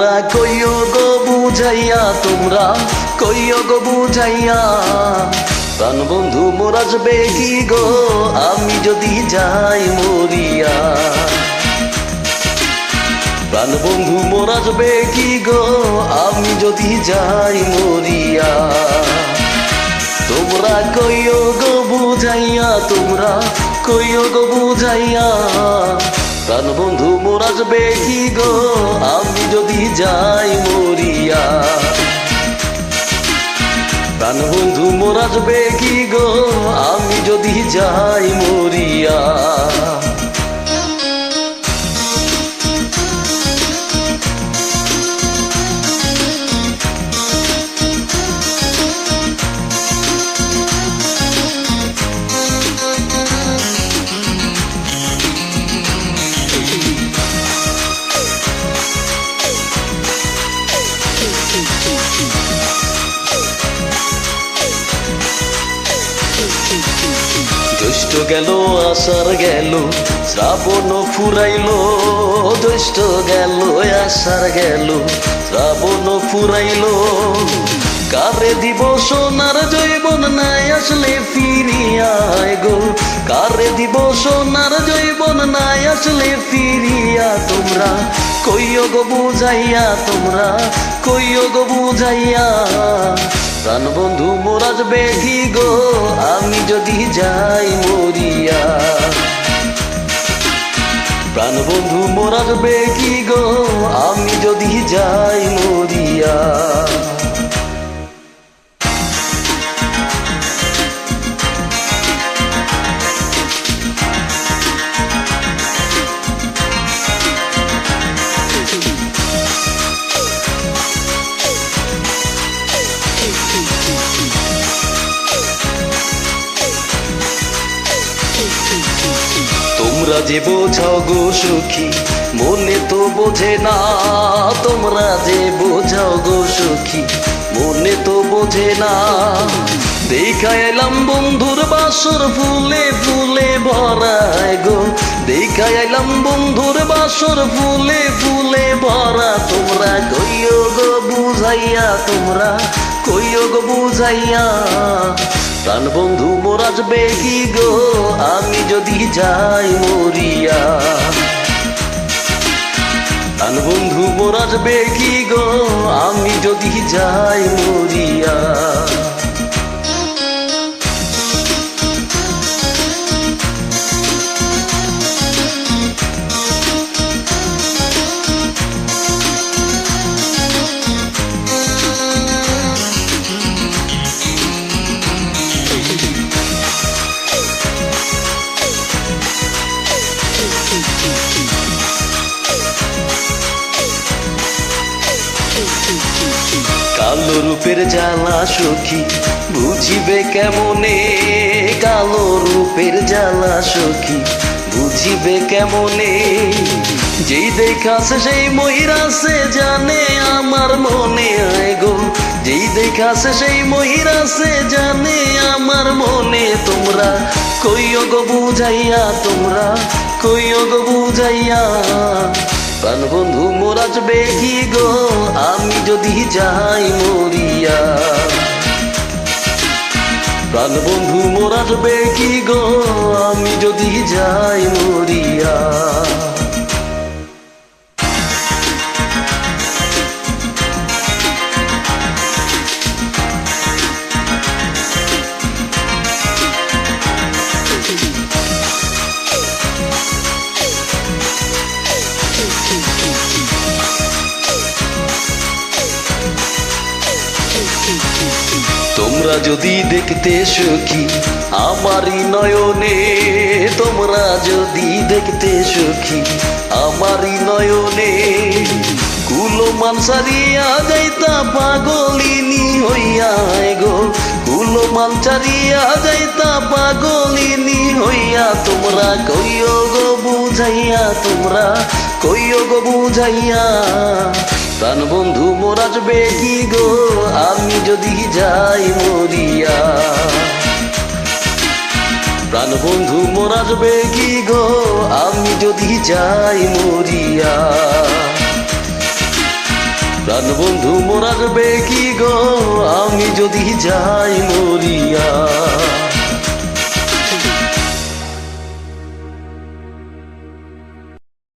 তোমরা কইও গো বুঝাইয়া, তোমরা কইও গো বুঝাইয়া, প্রাণ বন্ধু মোর আসবে কি গো আমি যদি যাই মরিয়া। প্রাণ বন্ধু মোর আসবে কি গো আমি যদি যাই মরিয়া। তোমরা কইও গো বুঝাইয়া, তোমরা কইও গো বুঝাইয়া, প্রাণ বন্ধু মোর আসবে কি গো আমি যদি যাই মরিয়া। প্রাণ বন্ধু মোর আসবে কি গো আমি যদি যাই মরিয়া। জ্যৈষ্ঠ গেল আষাঢ় গেল শ্রাবণ ফুরাইল, জ্যৈষ্ঠ গেল আষাঢ় গেল শ্রাবণ ফুরাইল। কারে দিব সোনার জৈবন নাই আসলে ফিরিয়ায় গো, কারে দিব সোনার জৈবন নাই আসলে ফিরিয়া। তোমরা কইও গো বুঝাইয়া, তোমরা কইও গো বুঝাইয়া, প্রাণ বন্ধু মোর আসবে কি গো আমি যদি যাই মরিয়া। প্রাণ বন্ধু মোর আসবে কি গো আমি যদি যাই মরিয়া। তোমরা যে বোঝাও গো সখী মনে তো বোঝে না, তোমরা যে বোঝাও গো সখী মনে তো বোঝে না। দেখা এলাম বন্ধুর বাসর ফুলে ফুলে ভরায় গো, দেখা এলাম বন্ধুর বাসর ফুলে ফুলে ভরা। তোমরা কইও গো বুঝাইয়া, তোমরা কইও গো বুঝাইয়া, প্রাণ বন্ধু মোর আসবে কি গো আমি যদি যাই মরিয়া। প্রাণ বন্ধু মোর আসবে কি গো আমি যদি যাই মরিয়া। কালো রূপের জ্বালা সখী বুঝিবে কেমনে, কালো রূপের জ্বালা সখী বুঝিবে কেমনে। যেই দেখাছে সেই মহিরাছে জানে আমার মনে আয় গো, যেই দেখাছে সেই মহিরাছে জানে আমার মনে। তোমরা কইও গো বুঝাইয়া, তোমরা কইও গো বুঝাইয়া, প্রাণ বন্ধু মোর আসবে কি গো আমি যদি যাই মরিয়া। প্রাণ বন্ধু মোর আসবে কি গো আমি যদি যাই মরিয়া। তোমরা যদি দেখতে সখী আমারই নয়নে, তোমরা যদি দেখতে সখী আমারই নয়নে, কুলমান সারিয়া যাইতা পাগলিনী হইয়া গো, কুলমান সারিয়া যাইতা পাগলিনী হইয়া। তোমরা কইও গো বুঝাইয়া, তোমরা কইও গো বুঝাইয়া, প্রাণ বন্ধু মোর আসবে কি গো আমি যদি যাই মরিয়া। প্রাণ বন্ধু মোর আসবে কি গো আমি যদি যাই মরিয়া। প্রাণ বন্ধু মোর আসবে কি গো আমি যদি যাই মরিয়া।